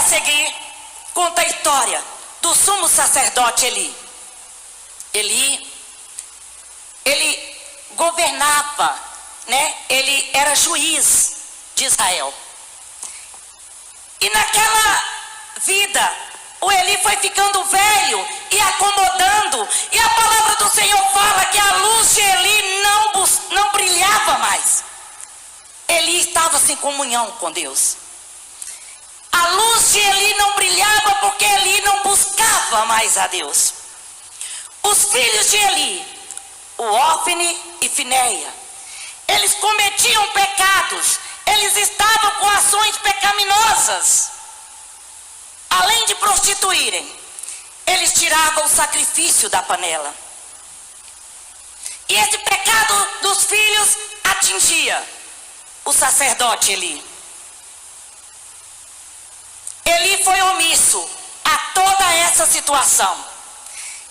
a seguir conta a história do sumo sacerdote Eli. Ele governava, né? Ele era juiz de Israel. E naquela vida, o Eli foi ficando velho e acomodando. E a palavra do Senhor fala que a luz de Eli não brilhava mais. Eli estava sem comunhão com Deus. A luz de Eli não brilhava porque Eli não buscava mais a Deus. Os filhos de Eli, o Ofni e Finéia, eles cometiam pecados. Eles estavam com ações pecaminosas. Além de prostituírem, eles tiravam o sacrifício da panela. E esse pecado dos filhos atingia o sacerdote Eli. Eli foi omisso a toda essa situação.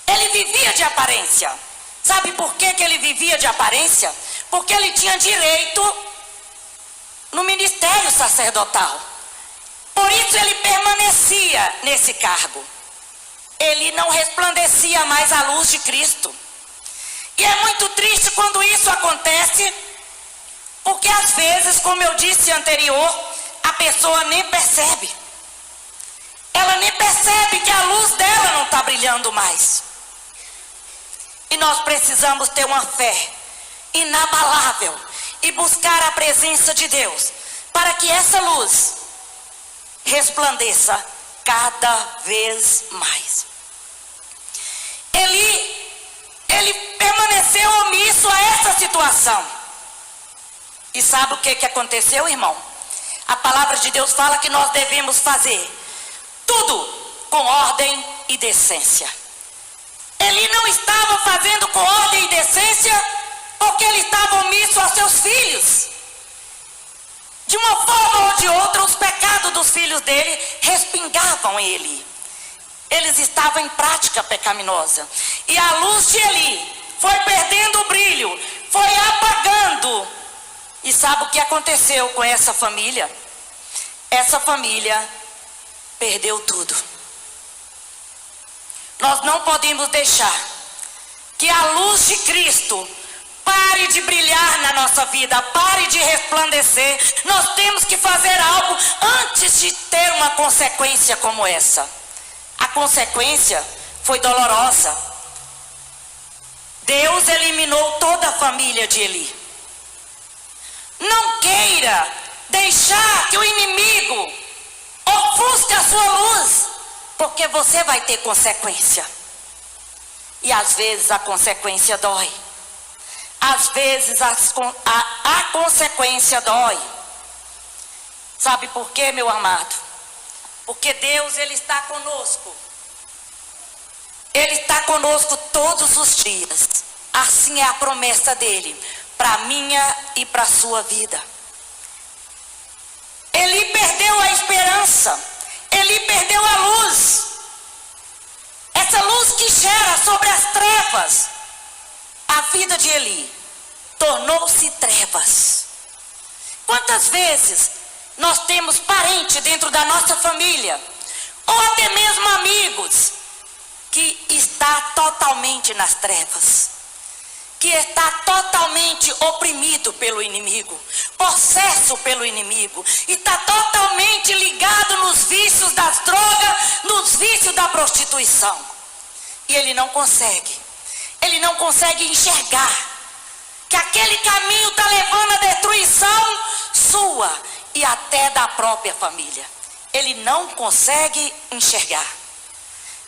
Ele vivia de aparência. Sabe por que ele vivia de aparência? Porque ele tinha direito no ministério sacerdotal. Por isso ele permanecia nesse cargo. Ele não resplandecia mais a luz de Cristo. E é muito triste quando isso acontece, porque às vezes, como eu disse anterior, a pessoa nem percebe. Ela nem percebe que a luz dela não está brilhando mais. E nós precisamos ter uma fé inabalável e buscar a presença de Deus, para que essa luz resplandeça cada vez mais. Ele permaneceu omisso a essa situação. E sabe o que aconteceu, irmão? A palavra de Deus fala que nós devemos fazer tudo com ordem e decência. Ele não estava fazendo com ordem e decência porque ele estava omisso a seus filhos. De uma forma ou de outra, os pecados dos filhos dele respingavam ele. Eles estavam em prática pecaminosa. E a luz de Eli foi perdendo o brilho, foi apagando. E sabe o que aconteceu com essa família? Essa família perdeu tudo. Nós não podemos deixar que a luz de Cristo pare de brilhar na nossa vida, pare de resplandecer. Nós temos que fazer algo antes de ter uma consequência como essa. A consequência foi dolorosa. Deus eliminou toda a família de Eli. Não queira deixar que o inimigo ofusque a sua luz, porque você vai ter consequência. E às vezes a consequência dói. Às vezes a consequência dói. Sabe por quê, meu amado? Porque Deus, Ele está conosco. Ele está conosco todos os dias. Assim é a promessa dEle, para a minha e para a sua vida. Ele perdeu a esperança. Ele perdeu a luz. Essa luz que gera sobre as trevas. A vida de Eli tornou-se trevas. Quantas vezes nós temos parente dentro da nossa família, ou até mesmo amigos, que está totalmente nas trevas, que está totalmente oprimido pelo inimigo, possesso pelo inimigo, e está totalmente ligado nos vícios das drogas, nos vícios da prostituição. E ele não consegue enxergar que aquele caminho está levando à destruição sua e até da própria família. Ele não consegue enxergar.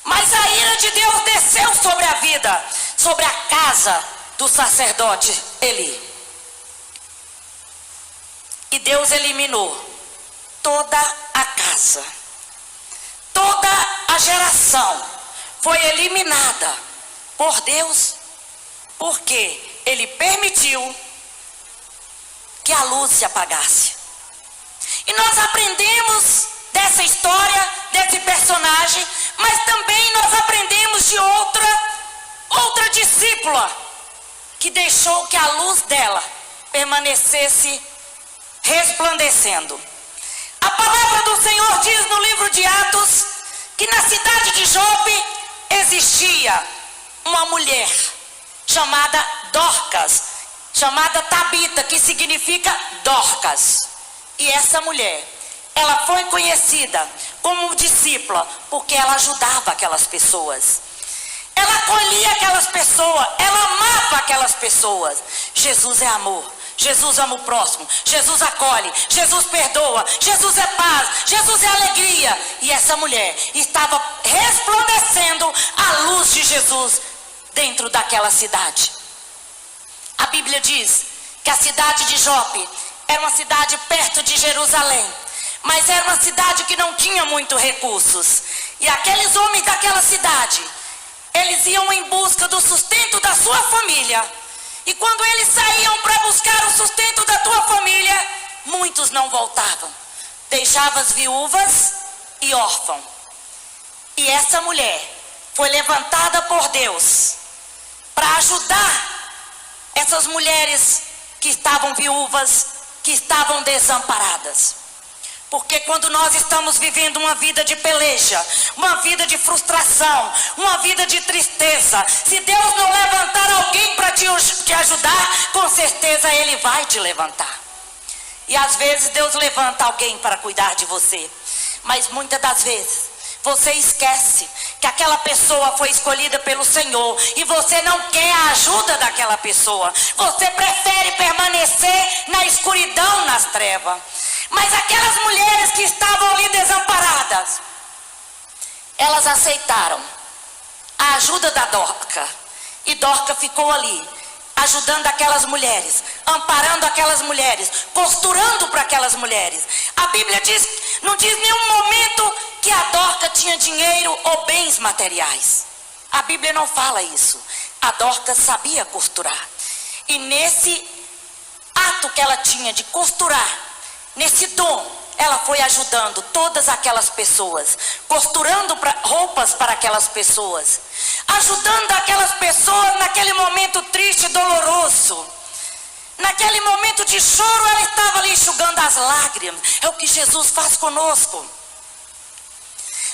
Mas a ira de Deus desceu sobre a vida, sobre a casa do sacerdote Eli. E Deus eliminou toda a casa. Toda a geração foi eliminada por Deus, porque Ele permitiu que a luz se apagasse. E nós aprendemos dessa história, desse personagem, mas também nós aprendemos de outra discípula que deixou que a luz dela permanecesse resplandecendo. A palavra do Senhor diz no livro de Atos que na cidade de Jope existia uma mulher chamada Dorcas, chamada Tabita, que significa Dorcas. E essa mulher, ela foi conhecida como discípula porque ela ajudava aquelas pessoas. Ela acolhia aquelas pessoas, ela amava aquelas pessoas. Jesus é amor, Jesus ama o próximo, Jesus acolhe, Jesus perdoa, Jesus é paz, Jesus é alegria. E essa mulher estava resplandecendo a luz de Jesus dentro daquela cidade. A Bíblia diz que a cidade de Jope era uma cidade perto de Jerusalém, mas era uma cidade que não tinha muitos recursos. E aqueles homens daquela cidade, eles iam em busca do sustento da sua família. E quando eles saíam para buscar o sustento da tua família, muitos não voltavam. Deixavam as viúvas e órfãos. E essa mulher foi levantada por Deus para ajudar essas mulheres que estavam viúvas, que estavam desamparadas. Porque quando nós estamos vivendo uma vida de peleja, uma vida de frustração, uma vida de tristeza, se Deus não levantar alguém para te ajudar, com certeza Ele vai te levantar. E às vezes Deus levanta alguém para cuidar de você, mas muitas das vezes você esquece que aquela pessoa foi escolhida pelo Senhor e você não quer a ajuda daquela pessoa. Você prefere permanecer na escuridão, nas trevas. Mas aquelas mulheres que estavam ali desamparadas, elas aceitaram a ajuda da Dorca. E Dorca ficou ali, ajudando aquelas mulheres, amparando aquelas mulheres, costurando para aquelas mulheres. A Bíblia diz, não diz em nenhum momento que a Dorca tinha dinheiro ou bens materiais. A Bíblia não fala isso. A Dorca sabia costurar. E nesse ato que ela tinha de costurar, nesse dom, ela foi ajudando todas aquelas pessoas, costurando roupas para aquelas pessoas, ajudando aquelas pessoas naquele momento triste e doloroso. Naquele momento de choro, ela estava ali enxugando as lágrimas. É o que Jesus faz conosco.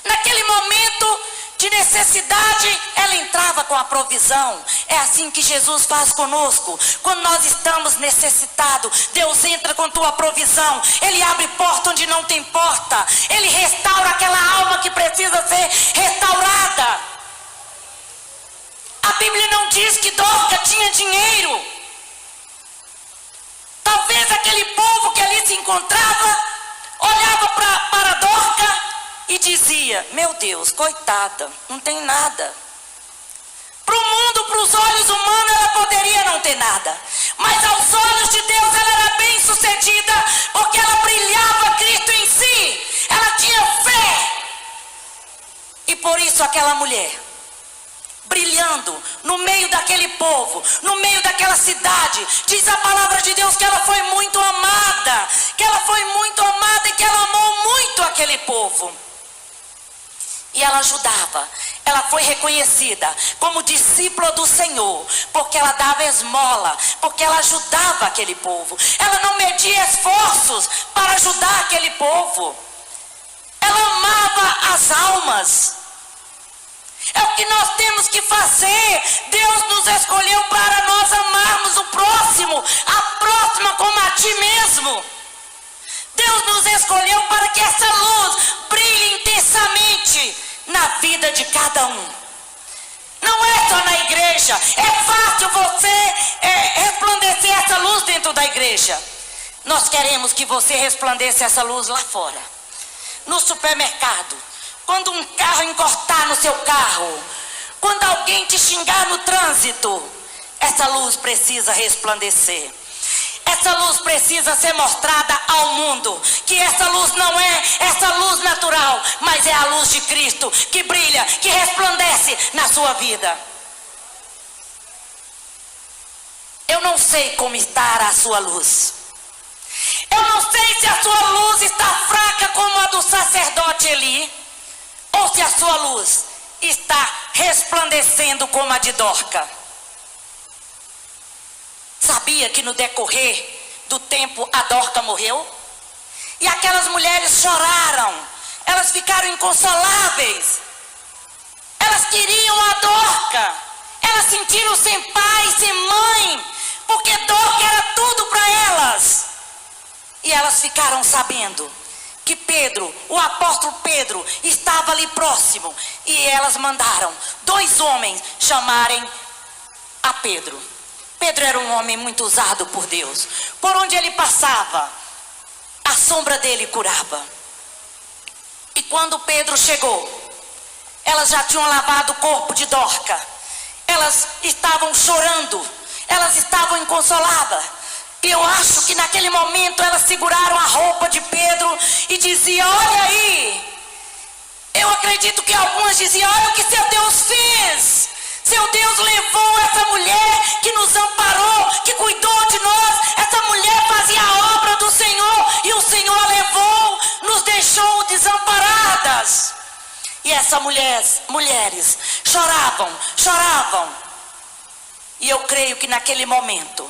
Naquele momento de necessidade, ela entrava com a provisão. É assim que Jesus faz conosco. Quando nós estamos necessitados, Deus entra com tua provisão. Ele abre porta onde não tem porta. Ele restaura aquela alma que precisa ser restaurada. A Bíblia não diz que Dorca tinha dinheiro. Talvez aquele povo que ali se encontrava olhava para Dorca e dizia: meu Deus, coitada, não tem nada. Para o mundo, para os olhos humanos, ela poderia não ter nada. Mas aos olhos de Deus ela era bem sucedida, porque ela brilhava Cristo em si. Ela tinha fé. E por isso aquela mulher, brilhando no meio daquele povo, no meio daquela cidade, diz a palavra de Deus que ela foi muito amada. Que ela foi muito amada e que ela amou muito aquele povo. E ela ajudava, ela foi reconhecida como discípula do Senhor, porque ela dava esmola, porque ela ajudava aquele povo. Ela não media esforços para ajudar aquele povo. Ela amava as almas. É o que nós temos que fazer. Deus nos escolheu para nós amarmos o próximo, a próxima como a ti mesmo. Deus nos escolheu para que essa luz brilhe intensamente na vida de cada um. Não é só na igreja. É fácil você resplandecer essa luz dentro da igreja. Nós queremos que você resplandeça essa luz lá fora. No supermercado. Quando um carro encostar no seu carro. Quando alguém te xingar no trânsito. Essa luz precisa resplandecer. Essa luz precisa ser mostrada ao mundo. Que essa luz não é essa luz natural, mas é a luz de Cristo que brilha, que resplandece na sua vida. Eu não sei como está a sua luz. Eu não sei se a sua luz está fraca como a do sacerdote Eli, ou se a sua luz está resplandecendo como a de Dorca. Sabia que no decorrer do tempo a Dorca morreu? E aquelas mulheres choraram, elas ficaram inconsoláveis. Elas queriam a Dorca, elas sentiram sem pai, sem mãe, porque Dorca era tudo para elas. E elas ficaram sabendo que Pedro, o apóstolo Pedro, estava ali próximo. E elas mandaram 2 homens chamarem a Pedro. Pedro era um homem muito usado por Deus. Por onde ele passava, a sombra dele curava. E quando Pedro chegou, elas já tinham lavado o corpo de Dorca. Elas estavam chorando, elas estavam inconsoladas. E eu acho que naquele momento elas seguraram a roupa de Pedro e diziam: olha aí. Eu acredito que algumas diziam: olha o que seu Deus fez. Seu Deus levou essa mulher que nos amparou, que cuidou de nós. Essa mulher fazia a obra do Senhor e o Senhor a levou, nos deixou desamparadas. E essas mulheres choravam. E eu creio que naquele momento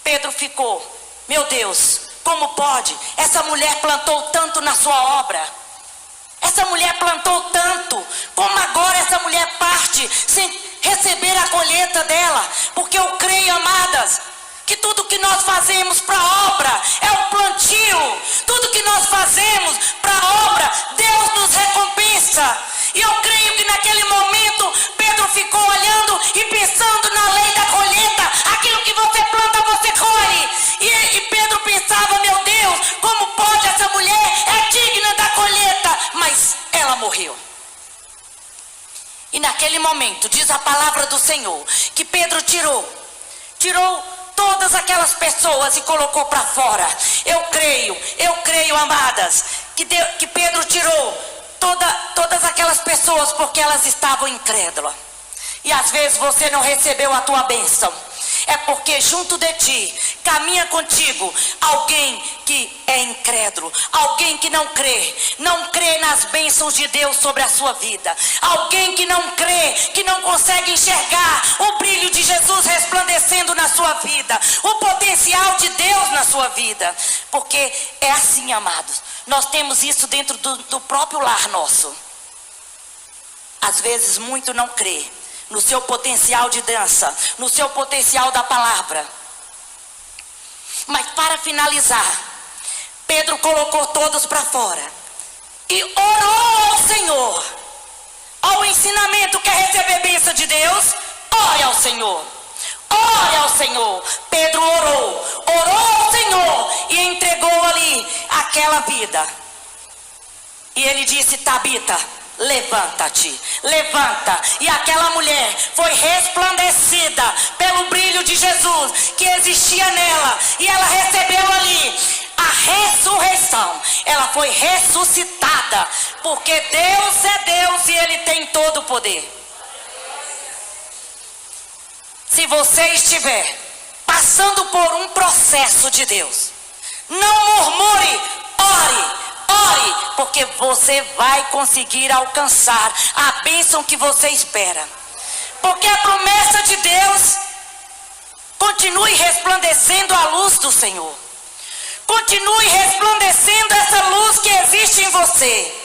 Pedro ficou: meu Deus, como pode? Essa mulher plantou tanto na sua obra. Essa mulher plantou tanto. Como agora essa mulher parte sem receber a colheita dela? Porque eu creio, amadas, que tudo que nós fazemos para a obra é o plantio. Tudo que nós fazemos para a obra, Deus nos recompensa. E eu creio que naquele momento Pedro ficou olhando e pensando na lei da colheita. Aquilo que você planta, você colhe. E Pedro pensava: meu Deus, como pode? Essa mulher é digna da colheita. Mas ela morreu. E naquele momento, diz a palavra do Senhor, que Pedro tirou todas aquelas pessoas e colocou para fora. Eu creio, amadas, que Pedro tirou todas aquelas pessoas porque elas estavam incrédulas. E às vezes você não recebeu a tua bênção. É porque junto de ti, caminha contigo alguém que é incrédulo, alguém que não crê nas bênçãos de Deus sobre a sua vida, alguém que não crê, que não consegue enxergar o brilho de Jesus resplandecendo na sua vida, o potencial de Deus na sua vida. Porque é assim, amados, nós temos isso dentro do próprio lar nosso. Às vezes muito não crê no seu potencial de dança, no seu potencial da palavra. Mas para finalizar, Pedro colocou todos para fora e orou ao Senhor. Ao ensinamento: quer receber bênção de Deus? Ore ao Senhor. Ore ao Senhor. Pedro orou ao Senhor e entregou ali aquela vida. E ele disse: Tabita, levanta-te, levanta. E aquela mulher foi resplandecida pelo brilho de Jesus que existia nela. E ela recebeu ali a ressurreição. Ela foi ressuscitada. Porque Deus é Deus e Ele tem todo o poder. Se você estiver passando por um processo de Deus, não murmure, ore. Porque você vai conseguir alcançar a bênção que você espera. Porque a promessa de Deus: continue resplandecendo a luz do Senhor. Continue resplandecendo essa luz que existe em você.